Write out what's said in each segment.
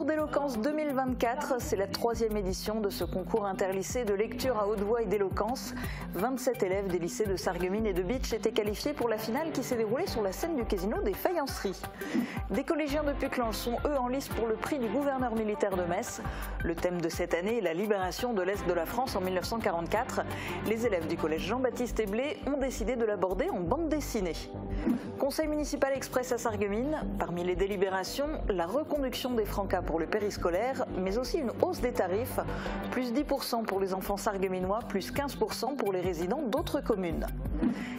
concours d'éloquence 2024, c'est la 3e édition de ce concours interlycée de lecture à haute voix et d'éloquence. 27 élèves des lycées de Sarreguemines et de Bitche étaient qualifiés pour la finale qui s'est déroulée sur la scène du casino des Faïenceries. Des collégiens de Putelange sont eux en lice pour le prix du gouverneur militaire de Metz. Le thème de cette année est la libération de l'Est de la France en 1944. Les élèves du collège Jean-Baptiste Eblé ont décidé de l'aborder en bande dessinée. Conseil municipal express à Sarreguemines, parmi les délibérations, la reconduction des francas pour le périscolaire, mais aussi une hausse des tarifs, plus 10% pour les enfants sarregueminois, plus 15% pour les résidents d'autres communes.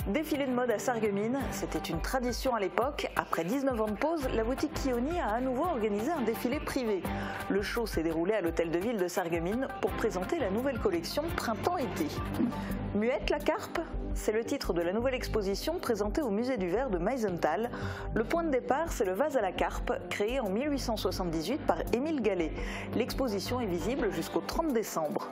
Défilé de mode à Sarreguemines, c'était une tradition à l'époque. Après 19 ans de pause, la boutique Kioni a à nouveau organisé un défilé privé. Le show s'est déroulé à l'hôtel de ville de Sarreguemines pour présenter la nouvelle collection printemps-été. Muette la carpe ? C'est le titre de la nouvelle exposition présentée au musée du verre de Meisenthal. Le point de départ, c'est le vase à la carpe, créé en 1878 par Émile Gallet. L'exposition est visible jusqu'au 30 décembre.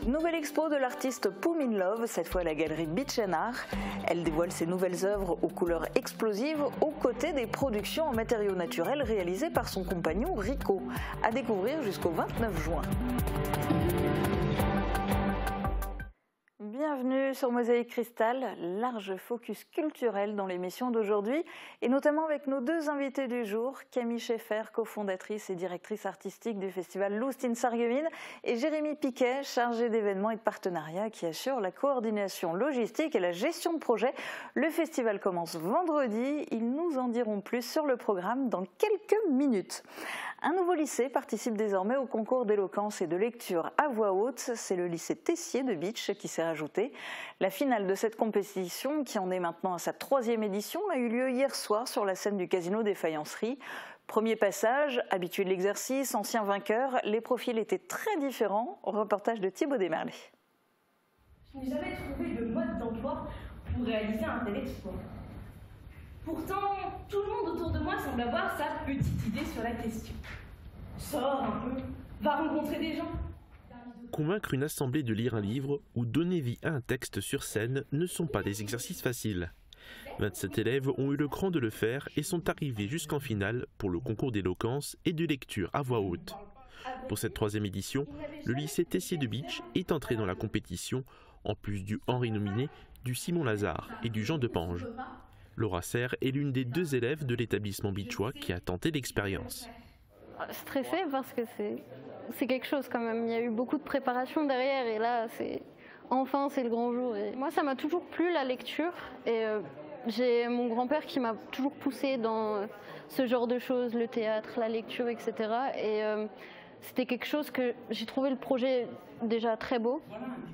Nouvelle expo de l'artiste Poum in Love, cette fois à la galerie Beach & Art. Elle dévoile ses nouvelles œuvres aux couleurs explosives, aux côtés des productions en matériaux naturels réalisées par son compagnon Rico. À découvrir jusqu'au 29 juin. Bienvenue sur Mosaïque Cristal, large focus culturel dans l'émission d'aujourd'hui et notamment avec nos deux invités du jour, Camille Schaeffer, cofondatrice et directrice artistique du festival Loust in Sarreguemines et Jérémy Piquet, chargé d'événements et de partenariats qui assure la coordination logistique et la gestion de projet. Le festival commence vendredi, ils nous en diront plus sur le programme dans quelques minutes. Un nouveau lycée participe désormais au concours d'éloquence et de lecture à voix haute. C'est le lycée Tessier de Bitche qui s'est rajouté. La finale de cette compétition, qui en est maintenant à sa 3e édition, a eu lieu hier soir sur la scène du casino des Faïenceries. Premier passage, habitués de l'exercice, anciens vainqueurs, les profils étaient très différents. Reportage de Thibaut Desmerlet. Je n'ai jamais trouvé de mode d'emploi pour réaliser un tel exploit. Pourtant, tout le monde autour de moi semble avoir sa petite idée sur la question. Sors un peu, va rencontrer des gens. Convaincre une assemblée de lire un livre ou donner vie à un texte sur scène ne sont pas des exercices faciles. 27 élèves ont eu le cran de le faire et sont arrivés jusqu'en finale pour le concours d'éloquence et de lecture à voix haute. Pour cette 3e édition, le lycée Tessier de Bitche est entré dans la compétition, en plus du Henri Nominé, du Simon Lazare et du Jean Depange. Laura Serre est l'une des 2 élèves de l'établissement bitchois qui a tenté l'expérience. Stressée parce que c'est quelque chose quand même. Il y a eu beaucoup de préparation derrière et là, enfin c'est le grand jour. Et moi, ça m'a toujours plu la lecture et j'ai mon grand-père qui m'a toujours poussée dans ce genre de choses, le théâtre, la lecture, etc. Et c'était quelque chose que j'ai trouvé le projet déjà très beau.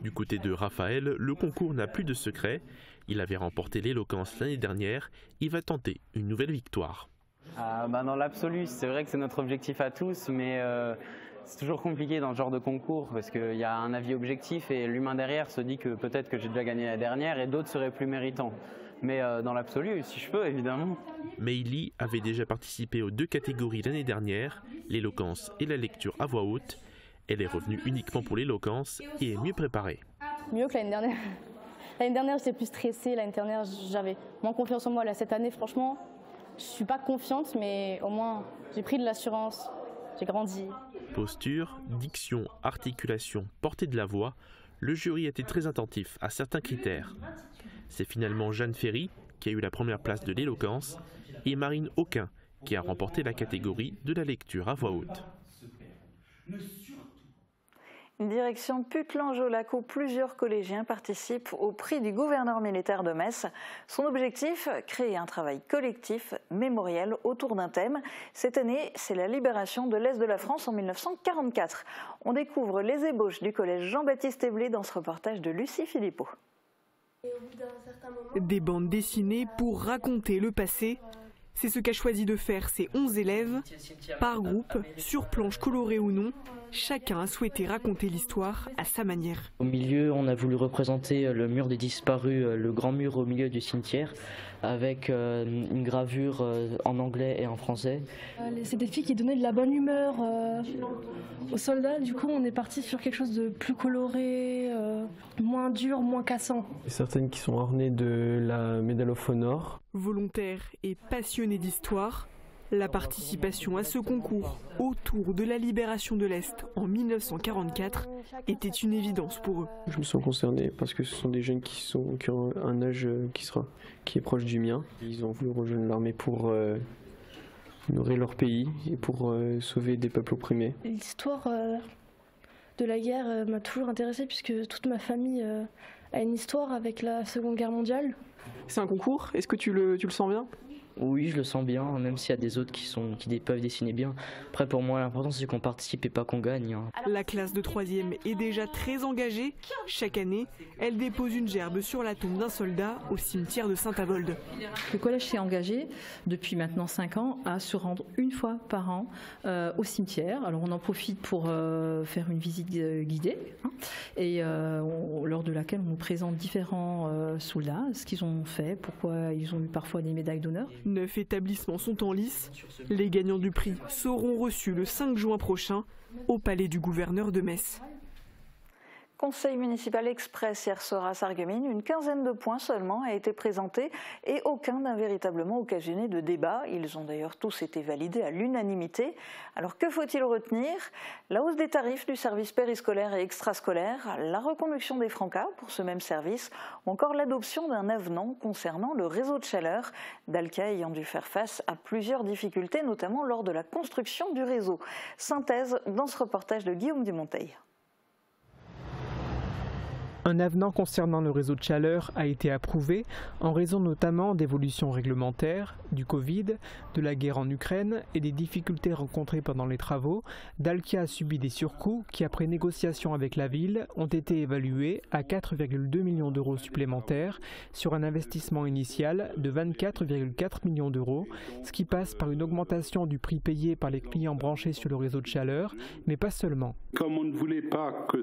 Du côté de Raphaël, le concours n'a plus de secret. Il avait remporté l'éloquence l'année dernière. Il va tenter une nouvelle victoire. Dans l'absolu, c'est vrai que c'est notre objectif à tous, mais c'est toujours compliqué dans ce genre de concours parce qu'il y a un avis objectif et l'humain derrière se dit que peut-être que j'ai déjà gagné la dernière et d'autres seraient plus méritants. Mais dans l'absolu, si je peux, évidemment. Meili avait déjà participé aux 2 catégories l'année dernière, l'éloquence et la lecture à voix haute. Elle est revenue uniquement pour l'éloquence et est mieux préparée. Mieux que l'année dernière. L'année dernière, j'étais plus stressée. L'année dernière, j'avais moins confiance en moi. Là, cette année, franchement, je suis pas confiante, mais au moins, j'ai pris de l'assurance. J'ai grandi. Posture, diction, articulation, portée de la voix, le jury a été très attentif à certains critères. C'est finalement Jeanne Ferry qui a eu la première place de l'éloquence et Marine Aucun qui a remporté la catégorie de la lecture à voix haute. Direction Putelange-au-Lac où plusieurs collégiens participent au prix du gouverneur militaire de Metz. Son objectif, créer un travail collectif, mémoriel autour d'un thème. Cette année, c'est la libération de l'Est de la France en 1944. On découvre les ébauches du collège Jean-Baptiste Eblé dans ce reportage de Lucie Philippot. Des bandes dessinées pour raconter le passé. C'est ce qu'a choisi de faire ces 11 élèves. Par groupe, sur planche colorée ou non, chacun a souhaité raconter l'histoire à sa manière. Au milieu, on a voulu représenter le mur des disparus, le grand mur au milieu du cimetière, avec une gravure en anglais et en français. C'est des filles qui donnaient de la bonne humeur aux soldats. Du coup, on est parti sur quelque chose de plus coloré, moins dur, moins cassant. Certaines qui sont ornées de la médaille au Nord. Volontaires et passionnés d'histoire, La participation à ce concours autour de la libération de l'Est en 1944 était une évidence pour eux. Je me sens concerné parce que ce sont des jeunes qui ont un âge qui est proche du mien. Ils ont voulu rejoindre l'armée pour nourrir leur pays et pour sauver des peuples opprimés. L'histoire de la guerre m'a toujours intéressée puisque toute ma famille a une histoire avec la Seconde Guerre mondiale. C'est un concours, est-ce que tu le sens bien ? Oui, je le sens bien, même s'il y a des autres qui peuvent dessiner bien. Après, pour moi, l'important c'est qu'on participe et pas qu'on gagne. La classe de 3e est déjà très engagée. Chaque année, elle dépose une gerbe sur la tombe d'un soldat au cimetière de Saint-Avold. Le collège s'est engagé depuis maintenant 5 ans à se rendre une fois par an au cimetière. Alors on en profite pour faire une visite guidée et lors de laquelle on nous présente différents soldats, ce qu'ils ont fait, pourquoi ils ont eu parfois des médailles d'honneur. 9 établissements sont en lice. Les gagnants du prix seront reçus le 5 juin prochain au palais du gouverneur de Metz. Conseil municipal express hier soir à Sarreguemines, une quinzaine de points seulement a été présenté et aucun n'a véritablement occasionné de débat. Ils ont d'ailleurs tous été validés à l'unanimité. Alors que faut-il retenir? La hausse des tarifs du service périscolaire et extrascolaire, la reconduction des francas pour ce même service ou encore l'adoption d'un avenant concernant le réseau de chaleur, Dalkia ayant dû faire face à plusieurs difficultés, notamment lors de la construction du réseau. Synthèse dans ce reportage de Guillaume Dumonteil. Un avenant concernant le réseau de chaleur a été approuvé en raison notamment d'évolutions réglementaires, du Covid, de la guerre en Ukraine et des difficultés rencontrées pendant les travaux. Dalkia a subi des surcoûts qui, après négociation avec la ville, ont été évalués à 4,2 millions d'euros supplémentaires sur un investissement initial de 24,4 millions d'euros, ce qui passe par une augmentation du prix payé par les clients branchés sur le réseau de chaleur, mais pas seulement. Comme on ne voulait pas que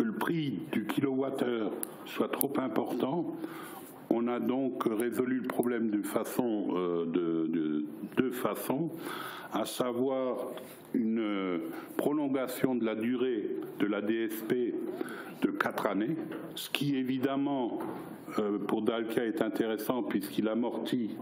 le prix du kilowattheure soit trop important, on a donc résolu le problème de deux façons, à savoir une prolongation de la durée de la DSP de 4 années, ce qui évidemment pour Dalkia est intéressant puisqu'il amortit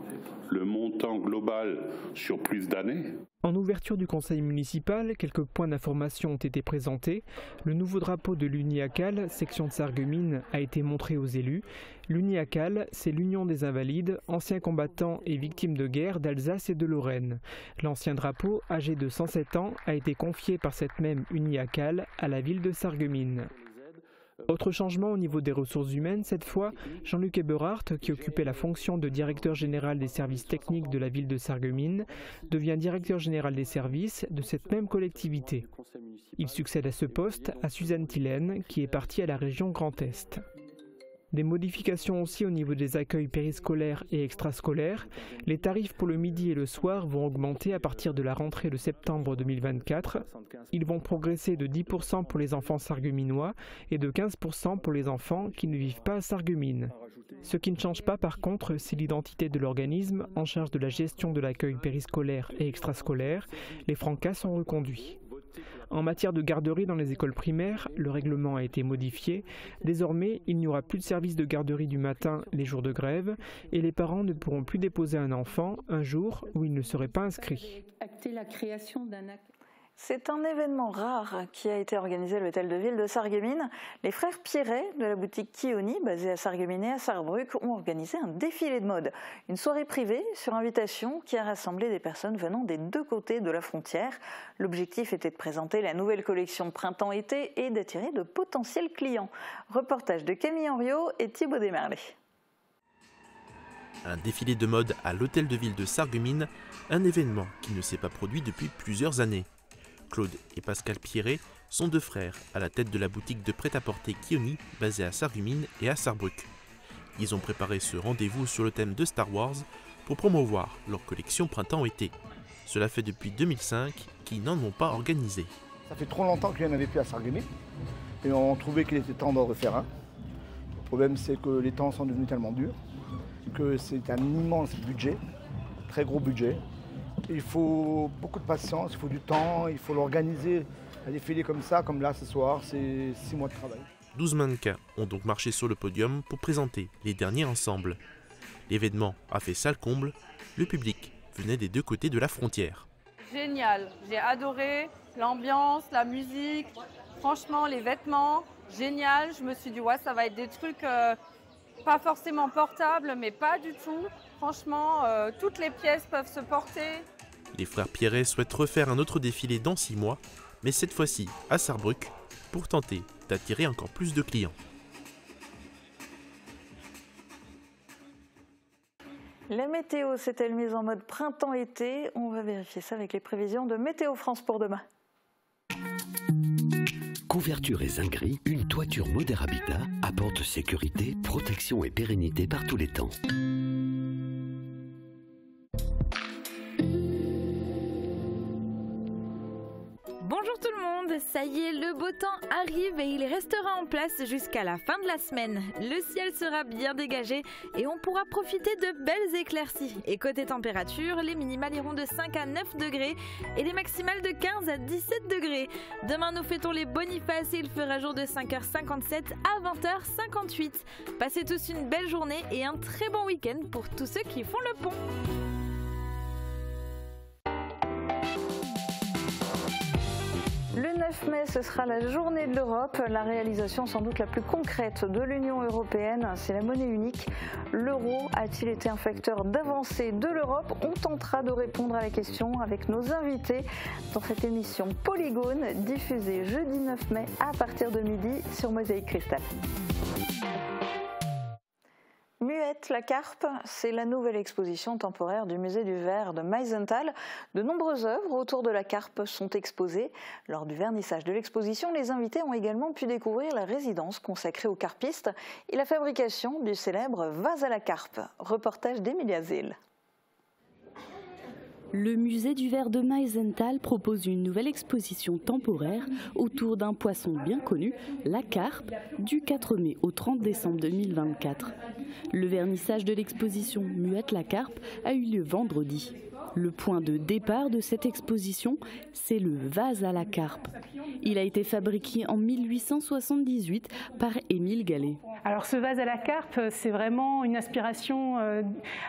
le montant global sur plus d'années. En ouverture du conseil municipal, quelques points d'information ont été présentés. Le nouveau drapeau de l'UNIACAL, section de Sarreguemines, a été montré aux élus. L'UNIACAL, c'est l'Union des Invalides, anciens combattants et victimes de guerre d'Alsace et de Lorraine. L'ancien drapeau, âgé de 107 ans, a été confié par cette même UNIACAL à la ville de Sarreguemines. Autre changement au niveau des ressources humaines, cette fois, Jean-Luc Eberhardt, qui occupait la fonction de directeur général des services techniques de la ville de Sarreguemines, devient directeur général des services de cette même collectivité. Il succède à ce poste à Suzanne Thillaine, qui est partie à la région Grand Est. Des modifications aussi au niveau des accueils périscolaires et extrascolaires. Les tarifs pour le midi et le soir vont augmenter à partir de la rentrée de septembre 2024. Ils vont progresser de 10% pour les enfants sarregueminois et de 15% pour les enfants qui ne vivent pas à Sarreguemines. Ce qui ne change pas par contre, c'est l'identité de l'organisme en charge de la gestion de l'accueil périscolaire et extrascolaire. Les francas sont reconduits. En matière de garderie dans les écoles primaires, le règlement a été modifié. Désormais, il n'y aura plus de service de garderie du matin les jours de grève et les parents ne pourront plus déposer un enfant un jour où il ne serait pas inscrit. C'est un événement rare qui a été organisé à l'hôtel de ville de Sarreguemines. Les frères Pierret de la boutique Kioni, basée à Sarreguemines et à Sarrebruck, ont organisé un défilé de mode. Une soirée privée sur invitation qui a rassemblé des personnes venant des deux côtés de la frontière. L'objectif était de présenter la nouvelle collection de printemps-été et d'attirer de potentiels clients. Reportage de Camille Henriot et Thibaut Desmerlet. Un défilé de mode à l'hôtel de ville de Sarreguemines, un événement qui ne s'est pas produit depuis plusieurs années. Claude et Pascal Pierret sont deux frères à la tête de la boutique de prêt-à-porter Kioni basée à Sarreguemines et à Sarrebruck. Ils ont préparé ce rendez-vous sur le thème de Star Wars pour promouvoir leur collection printemps-été. Cela fait depuis 2005 qu'ils n'en ont pas organisé. Ça fait trop longtemps qu'il n'y en avait plus à Sarreguemines et on trouvait qu'il était temps d'en refaire un. Le problème c'est que les temps sont devenus tellement durs que c'est un immense budget, très gros budget. Il faut beaucoup de patience, il faut du temps, il faut l'organiser. Un défilé comme ça, comme là ce soir, c'est 6 mois de travail. 12 mannequins ont donc marché sur le podium pour présenter les derniers ensembles. L'événement a fait salle comble, le public venait des deux côtés de la frontière. Génial, j'ai adoré l'ambiance, la musique, franchement les vêtements, génial. Je me suis dit ouais, ça va être des trucs pas forcément portables, mais pas du tout. Franchement, toutes les pièces peuvent se porter. Les frères Pierret souhaitent refaire un autre défilé dans 6 mois, mais cette fois-ci à Sarrebruck, pour tenter d'attirer encore plus de clients. La météo s'est-elle mise en mode printemps-été? On va vérifier ça avec les prévisions de Météo France pour demain. Couverture et zinguerie, une toiture Moder Habitat apporte sécurité, protection et pérennité par tous les temps. Bonjour tout le monde, ça y est, le beau temps arrive et il restera en place jusqu'à la fin de la semaine. Le ciel sera bien dégagé et on pourra profiter de belles éclaircies. Et côté température, les minimales iront de 5 à 9 degrés et les maximales de 15 à 17 degrés. Demain nous fêtons les Bonifaces et il fera jour de 5h57 à 20h58. Passez tous une belle journée et un très bon week-end pour tous ceux qui font le pont. Le 9 mai, ce sera la journée de l'Europe. La réalisation sans doute la plus concrète de l'Union européenne, c'est la monnaie unique. L'euro a-t-il été un facteur d'avancée de l'Europe? On tentera de répondre à la question avec nos invités dans cette émission Polygone, diffusée jeudi 9 mai à partir de midi sur Mosaïque Cristal. Muette la carpe, c'est la nouvelle exposition temporaire du musée du verre de Meisenthal. De nombreuses œuvres autour de la carpe sont exposées. Lors du vernissage de l'exposition, les invités ont également pu découvrir la résidence consacrée aux carpistes et la fabrication du célèbre vase à la carpe. Reportage d'Emilia Zil. Le musée du verre de Meisenthal propose une nouvelle exposition temporaire autour d'un poisson bien connu, la carpe, du 4 mai au 30 décembre 2024. Le vernissage de l'exposition Muette la carpe a eu lieu vendredi. Le point de départ de cette exposition, c'est le vase à la carpe. Il a été fabriqué en 1878 par Émile Gallet. Alors ce vase à la carpe, c'est vraiment une inspiration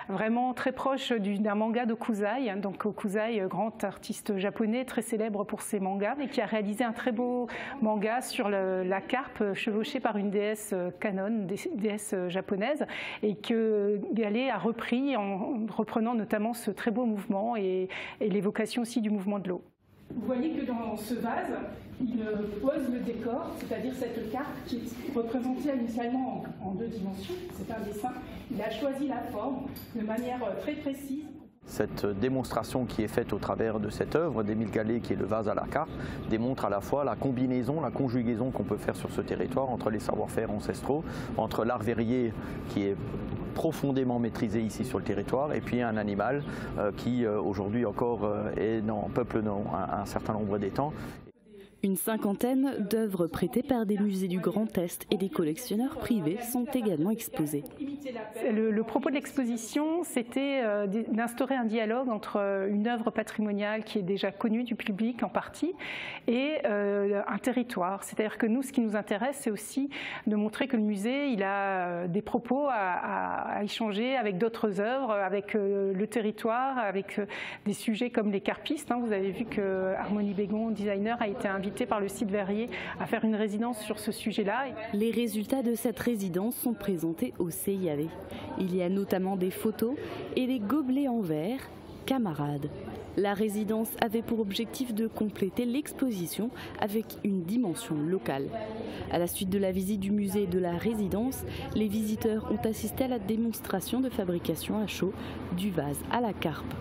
vraiment très proche d'un manga d'Okuzai. Donc Okuzai, grand artiste japonais très célèbre pour ses mangas et qui a réalisé un très beau manga sur la carpe chevauchée par une déesse canon, déesse japonaise, et que Gallet a repris en reprenant notamment ce très beau mouvement et l'évocation aussi du mouvement de l'eau. Vous voyez que dans ce vase, il pose le décor, c'est-à-dire cette carpe qui est représentée initialement en 2 dimensions, c'est un dessin. Il a choisi la forme de manière très précise. Cette démonstration qui est faite au travers de cette œuvre d'Émile Gallet, qui est le vase à la carpe, démontre à la fois la combinaison, la conjugaison qu'on peut faire sur ce territoire entre les savoir-faire ancestraux, entre l'art verrier qui est profondément maîtrisé ici sur le territoire et puis un animal qui aujourd'hui encore peuple un certain nombre d'étangs. Une cinquantaine d'œuvres prêtées par des musées du Grand Est et des collectionneurs privés sont également exposées. Le propos de l'exposition, c'était d'instaurer un dialogue entre une œuvre patrimoniale qui est déjà connue du public en partie et un territoire. C'est-à-dire que nous, ce qui nous intéresse, c'est aussi de montrer que le musée, il a des propos à échanger avec d'autres œuvres, avec le territoire, avec des sujets comme les carpistes. Vous avez vu que Harmonie Bégon, designer, a été invité par le site Verrier à faire une résidence sur ce sujet-là. Les résultats de cette résidence sont présentés au CIAV. Il y a notamment des photos et les gobelets en verre, camarades. La résidence avait pour objectif de compléter l'exposition avec une dimension locale. À la suite de la visite du musée et de la résidence, les visiteurs ont assisté à la démonstration de fabrication à chaud du vase à la carpe.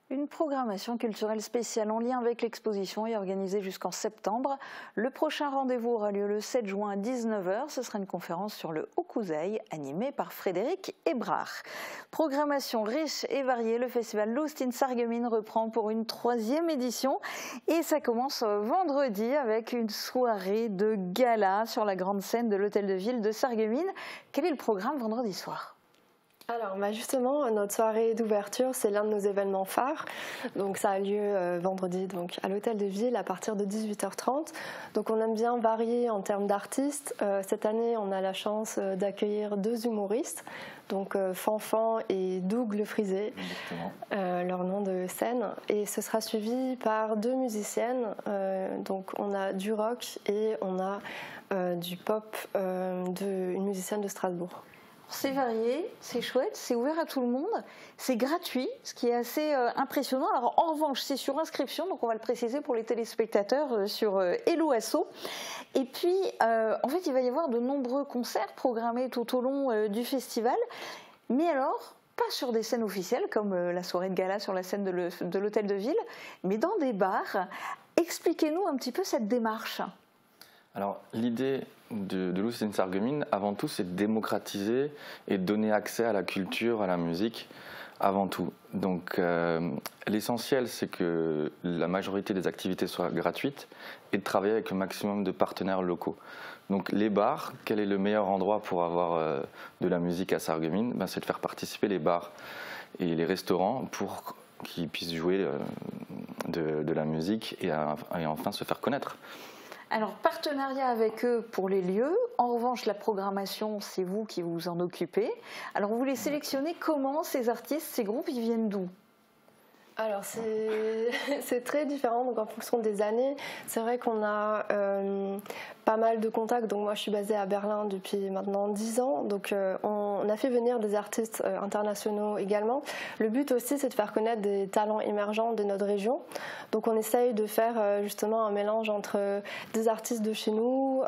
Une programmation culturelle spéciale en lien avec l'exposition est organisée jusqu'en septembre. Le prochain rendez-vous aura lieu le 7 juin à 19h. Ce sera une conférence sur le Okuzai animée par Frédéric Hébrard. Programmation riche et variée, le festival Lost in Sarreguemines reprend pour une 3e édition. Et ça commence vendredi avec une soirée de gala sur la grande scène de l'hôtel de ville de Sarreguemines. Quel est le programme vendredi soir ? Alors justement, notre soirée d'ouverture, c'est l'un de nos événements phares. Donc ça a lieu vendredi donc, à l'Hôtel de Ville à partir de 18h30. Donc on aime bien varier en termes d'artistes. Cette année, on a la chance d'accueillir 2 humoristes, donc Fanfan et Doug Le Frisé, leur nom de scène. Et ce sera suivi par 2 musiciennes. Donc on a du rock et on a du pop une musicienne de Strasbourg. C'est varié, c'est chouette, c'est ouvert à tout le monde, c'est gratuit, ce qui est assez impressionnant. Alors en revanche, c'est sur inscription, donc on va le préciser pour les téléspectateurs sur Hello Asso. Et puis, en fait, il va y avoir de nombreux concerts programmés tout au long du festival, mais alors pas sur des scènes officielles comme la soirée de gala sur la scène de l'Hôtel de Ville, mais dans des bars. Expliquez-nous un petit peu cette démarche. Alors l'idée de Lucine Sarreguemines, avant tout, c'est de démocratiser et de donner accès à la culture, à la musique, avant tout. Donc l'essentiel, c'est que la majorité des activités soient gratuites et de travailler avec un maximum de partenaires locaux. Donc les bars, quel est le meilleur endroit pour avoir de la musique à Sarreguemines? C'est de faire participer les bars et les restaurants pour qu'ils puissent jouer de la musique et enfin se faire connaître. Alors, partenariat avec eux pour les lieux. En revanche, la programmation, c'est vous qui vous en occupez. Alors, vous les sélectionnez comment, ces artistes, ces groupes, ils viennent d'où ? Alors c'est très différent, donc en fonction des années. C'est vrai qu'on a pas mal de contacts. Donc moi je suis basée à Berlin depuis maintenant 10 ans. Donc on a fait venir des artistes internationaux également. Le but aussi c'est de faire connaître des talents émergents de notre région. Donc on essaye de faire justement un mélange entre des artistes de chez nous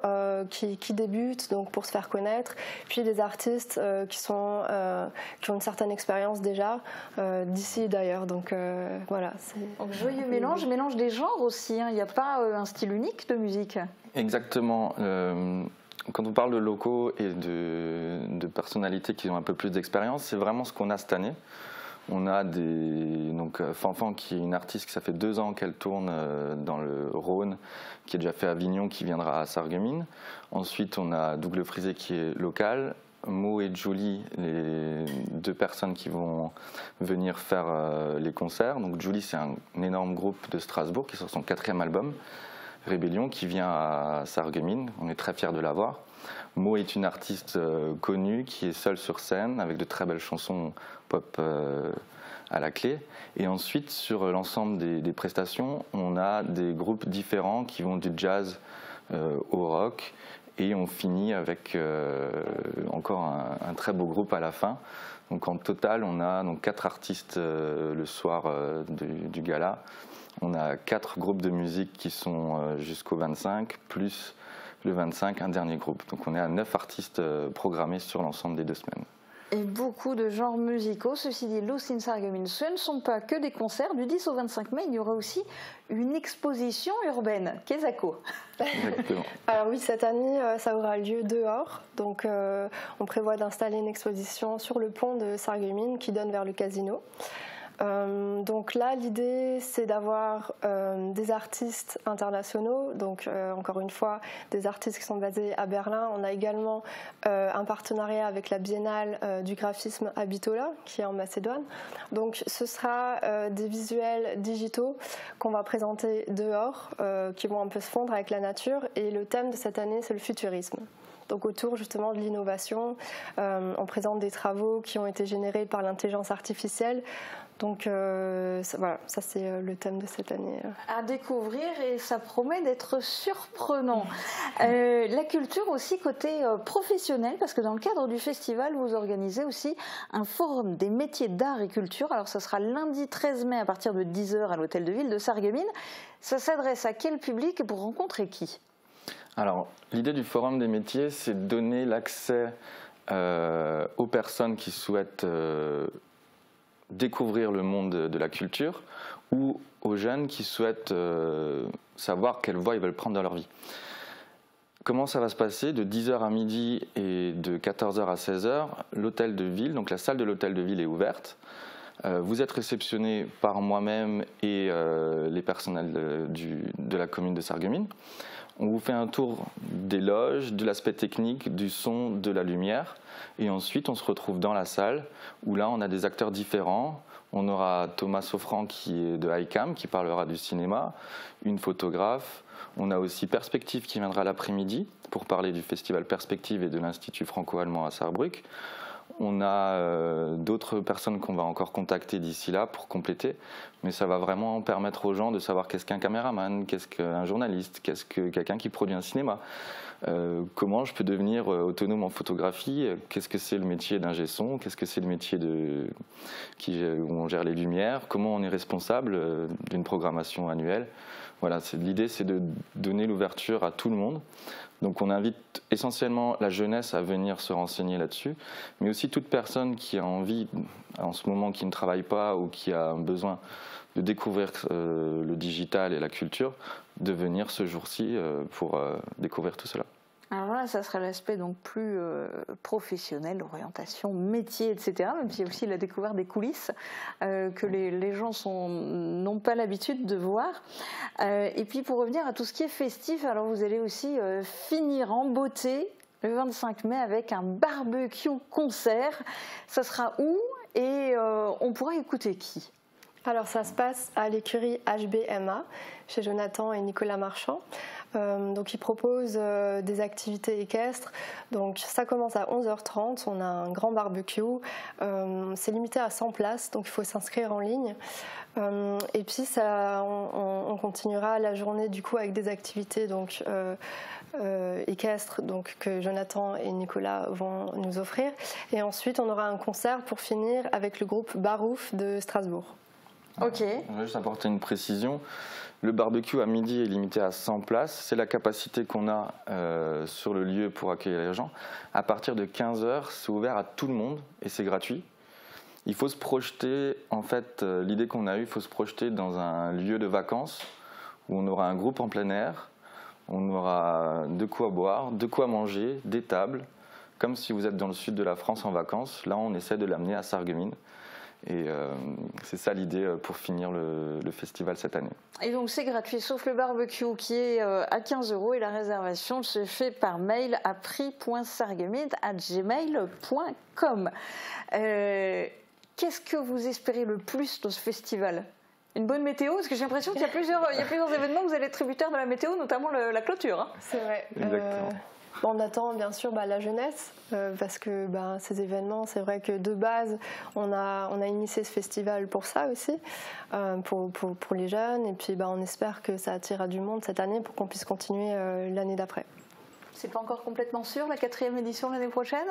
qui débutent donc pour se faire connaître, puis des artistes qui ont une certaine expérience déjà d'ici et d'ailleurs. Donc voilà. Donc joyeux mélange des genres aussi, hein. Il n'y a pas un style unique de musique. Exactement. Quand on parle de locaux et de personnalités qui ont un peu plus d'expérience, c'est vraiment ce qu'on a cette année. On a donc Fanfan qui est une artiste qui ça fait 2 ans qu'elle tourne dans le Rhône, qui a déjà fait Avignon, qui viendra à Sarreguemines. Ensuite on a Doug Le Frisé qui est local. Mo et Julie, les 2 personnes qui vont venir faire les concerts. Donc Julie, c'est un énorme groupe de Strasbourg qui sort son 4e album, Rébellion, qui vient à Sarreguemines. On est très fiers de l'avoir. Mo est une artiste connue qui est seule sur scène avec de très belles chansons pop à la clé. Et ensuite, sur l'ensemble des prestations, on a des groupes différents qui vont du jazz au rock. Et on finit avec encore un très beau groupe à la fin. Donc en total, on a donc 4 artistes le soir du gala. On a 4 groupes de musique qui sont jusqu'au 25, plus le 25, un dernier groupe. Donc on est à 9 artistes programmés sur l'ensemble des 2 semaines. Et beaucoup de genres musicaux. Ceci dit, Lucine Sarreguemines, ce ne sont pas que des concerts. Du 10 au 25 mai, il y aura aussi une exposition urbaine. Kesako. Alors oui, cette année, ça aura lieu dehors. Donc on prévoit d'installer une exposition sur le pont de Sarreguemines qui donne vers le casino. Donc là, l'idée, c'est d'avoir des artistes internationaux, donc encore une fois, des artistes qui sont basés à Berlin. On a également un partenariat avec la Biennale du graphisme à Bitola, qui est en Macédoine. Donc ce sera des visuels digitaux qu'on va présenter dehors, qui vont un peu se fondre avec la nature. Et le thème de cette année, c'est le futurisme. Donc autour justement de l'innovation, on présente des travaux qui ont été générés par l'intelligence artificielle. Donc voilà, ça c'est le thème de cette année. À découvrir et ça promet d'être surprenant. La culture aussi côté professionnel, parce que dans le cadre du festival, vous organisez aussi un forum des métiers d'art et culture. Alors ça sera lundi 13 mai à partir de 10h à l'Hôtel de Ville de Sarreguemines. Ça s'adresse à quel public et pour rencontrer qui ? Alors l'idée du forum des métiers, c'est de donner l'accès aux personnes qui souhaitent découvrir le monde de la culture ou aux jeunes qui souhaitent savoir quelle voie ils veulent prendre dans leur vie. Comment ça va se passer? De 10h à midi et de 14h à 16h, l'hôtel de ville, donc la salle de l'hôtel de ville est ouverte. Vous êtes réceptionné par moi-même et les personnels de la commune de Sarreguemines. On vous fait un tour des loges, de l'aspect technique, du son, de la lumière. Et ensuite, on se retrouve dans la salle où là, on a des acteurs différents. On aura Thomas Sofran qui est de ICAM, qui parlera du cinéma, une photographe. On a aussi Perspective qui viendra l'après-midi pour parler du festival Perspective et de l'Institut franco-allemand à Saarbrück. On a d'autres personnes qu'on va encore contacter d'ici là pour compléter, mais ça va vraiment permettre aux gens de savoir qu'est-ce qu'un caméraman, qu'est-ce qu'un journaliste, qu'est-ce que quelqu'un qui produit un cinéma, comment je peux devenir autonome en photographie, qu'est-ce que c'est le métier d'ingé son, qu'est-ce que c'est le métier où on gère les lumières, comment on est responsable d'une programmation annuelle. Voilà, l'idée c'est de donner l'ouverture à tout le monde. Donc on invite essentiellement la jeunesse à venir se renseigner là-dessus, mais aussi toute personne qui a envie, en ce moment qui ne travaille pas ou qui a besoin de découvrir le digital et la culture, de venir ce jour-ci pour découvrir tout cela. Alors là, ça sera l'aspect donc plus professionnel, orientation, métier, etc. Même s'il y a aussi la découverte des coulisses que les gens n'ont pas l'habitude de voir. Et puis pour revenir à tout ce qui est festif, alors vous allez aussi finir en beauté le 25 mai avec un barbecue concert. Ça sera où et on pourra écouter qui ? Alors ça se passe à l'écurie HBMA, chez Jonathan et Nicolas Marchand. Donc ils proposent des activités équestres. Donc ça commence à 11h30, on a un grand barbecue. C'est limité à 100 places, donc il faut s'inscrire en ligne. Et puis on continuera la journée du coup avec des activités donc, équestres donc, que Jonathan et Nicolas vont nous offrir. Et ensuite on aura un concert pour finir avec le groupe Barouf de Strasbourg. Ok. Je vais juste apporter une précision. Le barbecue à midi est limité à 100 places. C'est la capacité qu'on a sur le lieu pour accueillir les gens. À partir de 15h, c'est ouvert à tout le monde et c'est gratuit. Il faut se projeter, en fait, l'idée qu'on a eue, il faut se projeter dans un lieu de vacances où on aura un groupe en plein air, on aura de quoi boire, de quoi manger, des tables. Comme si vous êtes dans le sud de la France en vacances. Là, on essaie de l'amener à Sarreguemines. Et c'est ça l'idée pour finir le festival cette année. Et donc c'est gratuit, sauf le barbecue qui est à 15 € et la réservation se fait par mail à prix.sarreguemines@gmail.com. Qu'est-ce que vous espérez le plus dans ce festival ? Une bonne météo, parce que j'ai l'impression qu'il y a plusieurs événements où vous allez être tributaire de la météo, notamment la clôture. Hein. C'est vrai. Exactement. On attend bien sûr la jeunesse, parce que ces événements, c'est vrai que de base, on a initié ce festival pour ça aussi, pour les jeunes, et puis on espère que ça attirera du monde cette année pour qu'on puisse continuer l'année d'après. C'est pas encore complètement sûr, la 4e édition l'année prochaine ?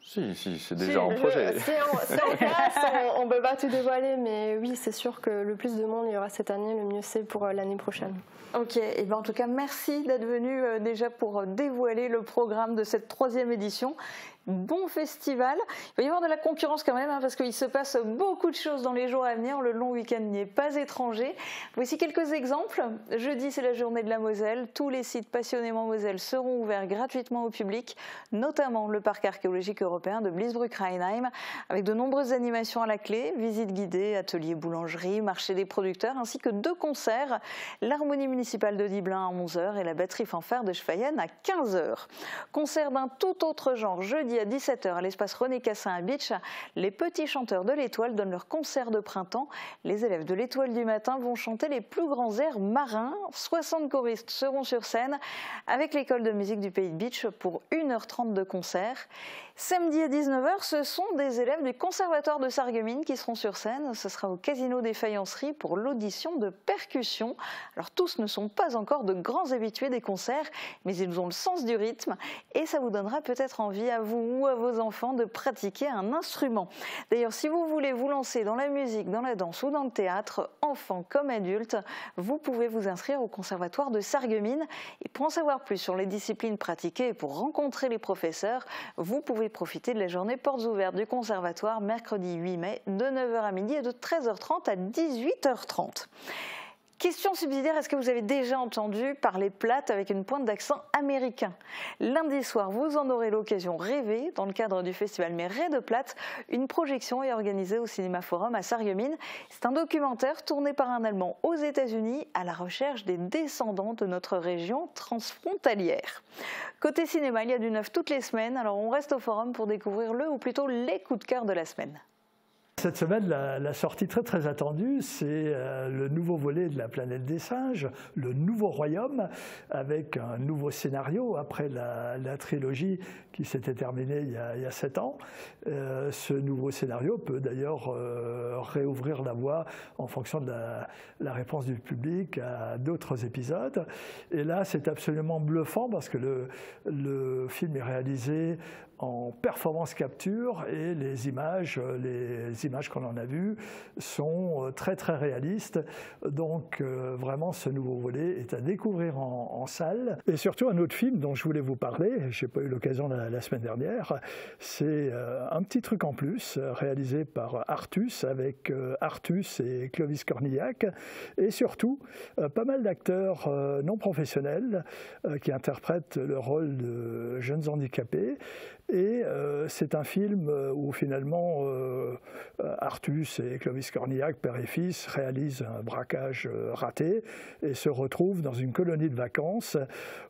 Si, c'est déjà en projet. C'est en place, on ne peut pas tout dévoiler, mais oui, c'est sûr que le plus de monde il y aura cette année, le mieux c'est pour l'année prochaine. Ok, et en tout cas, merci d'être venu déjà pour dévoiler le programme de cette 3e édition. Bon festival. Il va y avoir de la concurrence quand même, parce qu'il se passe beaucoup de choses dans les jours à venir. Le long week-end n'y est pas étranger. Voici quelques exemples. Jeudi, c'est la journée de la Moselle. Tous les sites passionnément Moselle seront ouverts gratuitement au public, notamment le parc archéologique européen de Bliesbruck-Rheinheim, avec de nombreuses animations à la clé, visites guidées, ateliers boulangerie, marché des producteurs, ainsi que 2 concerts, l'harmonie municipale de Dibelin à 11h et la batterie fanfare de Schweyen à 15h. Concert d'un tout autre genre, jeudi à 17h à l'espace René Cassin à Bitche, les petits chanteurs de l'Étoile donnent leur concert de printemps. Les élèves de l'Étoile du matin vont chanter les plus grands airs marins. 60 choristes seront sur scène avec l'école de musique du Pays de Bitche pour 1h30 de concert. Samedi à 19h, ce sont des élèves du Conservatoire de Sarreguemines qui seront sur scène. Ce sera au Casino des Faïenceries pour l'audition de percussion. Alors tous ne sont pas encore de grands habitués des concerts, mais ils ont le sens du rythme et ça vous donnera peut-être envie à vous ou à vos enfants de pratiquer un instrument. D'ailleurs, si vous voulez vous lancer dans la musique, dans la danse ou dans le théâtre, enfants comme adultes, vous pouvez vous inscrire au Conservatoire de Sarreguemines. Et pour en savoir plus sur les disciplines pratiquées et pour rencontrer les professeurs, vous pouvez profiter de la journée portes ouvertes du Conservatoire mercredi 8 mai de 9h à midi et de 13h30 à 18h30. Question subsidiaire, est-ce que vous avez déjà entendu parler plate avec une pointe d'accent américain? Lundi soir, vous en aurez l'occasion rêvée. Dans le cadre du festival Méret de Plate, une projection est organisée au Cinéma Forum à Sarreguemines. C'est un documentaire tourné par un Allemand aux États-Unis à la recherche des descendants de notre région transfrontalière. Côté cinéma, il y a du neuf toutes les semaines, alors on reste au Forum pour découvrir ou plutôt les coups de cœur de la semaine. Cette semaine, la sortie très attendue, c'est le nouveau volet de La Planète des Singes, le nouveau royaume, avec un nouveau scénario après la trilogie qui s'était terminée il y a 7 ans. Ce nouveau scénario peut d'ailleurs réouvrir la voie en fonction de la réponse du public à d'autres épisodes. Et là, c'est absolument bluffant parce que le film est réalisé en performance capture et les images qu'on en a vues sont très réalistes. Donc vraiment ce nouveau volet est à découvrir en salle. Et surtout un autre film dont je voulais vous parler, je n'ai pas eu l'occasion la semaine dernière, c'est un petit truc en plus réalisé par Artus avec Artus et Clovis Cornillac et surtout pas mal d'acteurs non professionnels qui interprètent le rôle de jeunes handicapés. Et c'est un film où finalement Artus et Clovis Cornillac, père et fils, réalisent un braquage raté et se retrouvent dans une colonie de vacances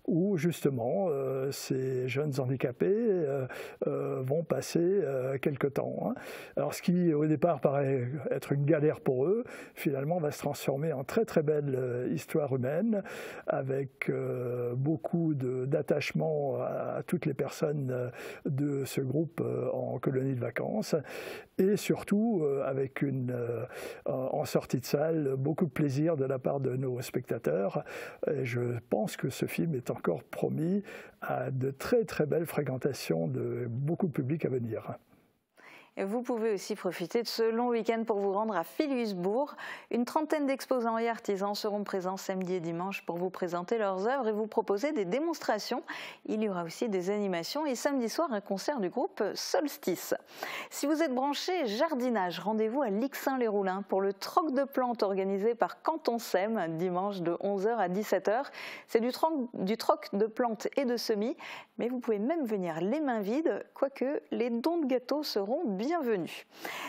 où justement ces jeunes handicapés vont passer quelque temps. Alors ce qui au départ paraît être une galère pour eux, finalement va se transformer en très belle histoire humaine avec beaucoup d'attachement à toutes les personnes de ce groupe en colonie de vacances et surtout avec en sortie de salle beaucoup de plaisir de la part de nos spectateurs. Et je pense que ce film est encore promis à de très belles fréquentations de beaucoup de public à venir. Et vous pouvez aussi profiter de ce long week-end pour vous rendre à Philiusbourg. Une trentaine d'exposants et artisans seront présents samedi et dimanche pour vous présenter leurs œuvres et vous proposer des démonstrations. Il y aura aussi des animations et samedi soir un concert du groupe Solstice. Si vous êtes branché jardinage, rendez-vous à Lixin-les-Roulins pour le troc de plantes organisé par Quand on sème, dimanche de 11h à 17h. C'est du troc de plantes et de semis, mais vous pouvez même venir les mains vides, quoique les dons de gâteaux seront bienvenue.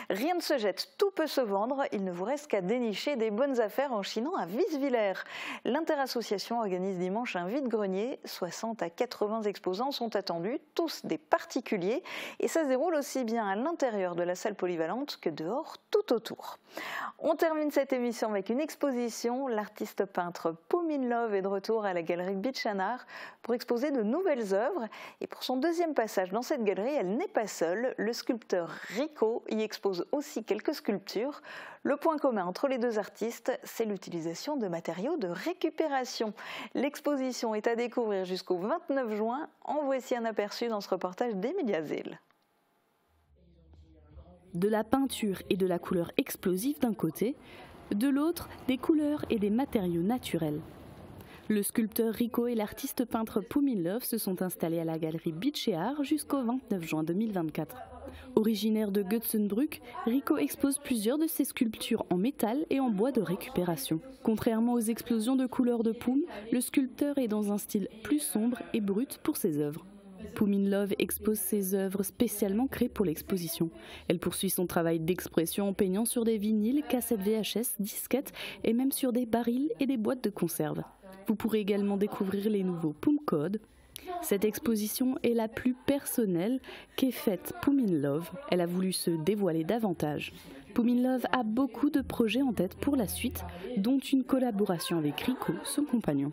Rien ne se jette, tout peut se vendre, il ne vous reste qu'à dénicher des bonnes affaires en chinant à Visvillers. L'Interassociation organise dimanche un vide-grenier, 60 à 80 exposants sont attendus, tous des particuliers, et ça se déroule aussi bien à l'intérieur de la salle polyvalente que dehors tout autour. On termine cette émission avec une exposition, l'artiste peintre Pauline Love est de retour à la galerie Bitchanard pour exposer de nouvelles œuvres, et pour son deuxième passage dans cette galerie, elle n'est pas seule, le sculpteur Rico y expose aussi quelques sculptures. Le point commun entre les deux artistes, c'est l'utilisation de matériaux de récupération. L'exposition est à découvrir jusqu'au 29 juin. En voici un aperçu dans ce reportage d'Emilia Zell. De la peinture et de la couleur explosive d'un côté, de l'autre, des couleurs et des matériaux naturels. Le sculpteur Rico et l'artiste peintre Pauline Love se sont installés à la galerie Bitchanard jusqu'au 29 juin 2024. Originaire de Götzenbrück, Rico expose plusieurs de ses sculptures en métal et en bois de récupération. Contrairement aux explosions de couleurs de paume, le sculpteur est dans un style plus sombre et brut pour ses œuvres. Pauline Love expose ses œuvres spécialement créées pour l'exposition. Elle poursuit son travail d'expression en peignant sur des vinyles, cassettes VHS, disquettes et même sur des barils et des boîtes de conserve. Vous pourrez également découvrir les nouveaux Poum Code. Cette exposition est la plus personnelle qu'ait faite Pauline Love. Elle a voulu se dévoiler davantage. Pauline Love a beaucoup de projets en tête pour la suite, dont une collaboration avec Rico, son compagnon.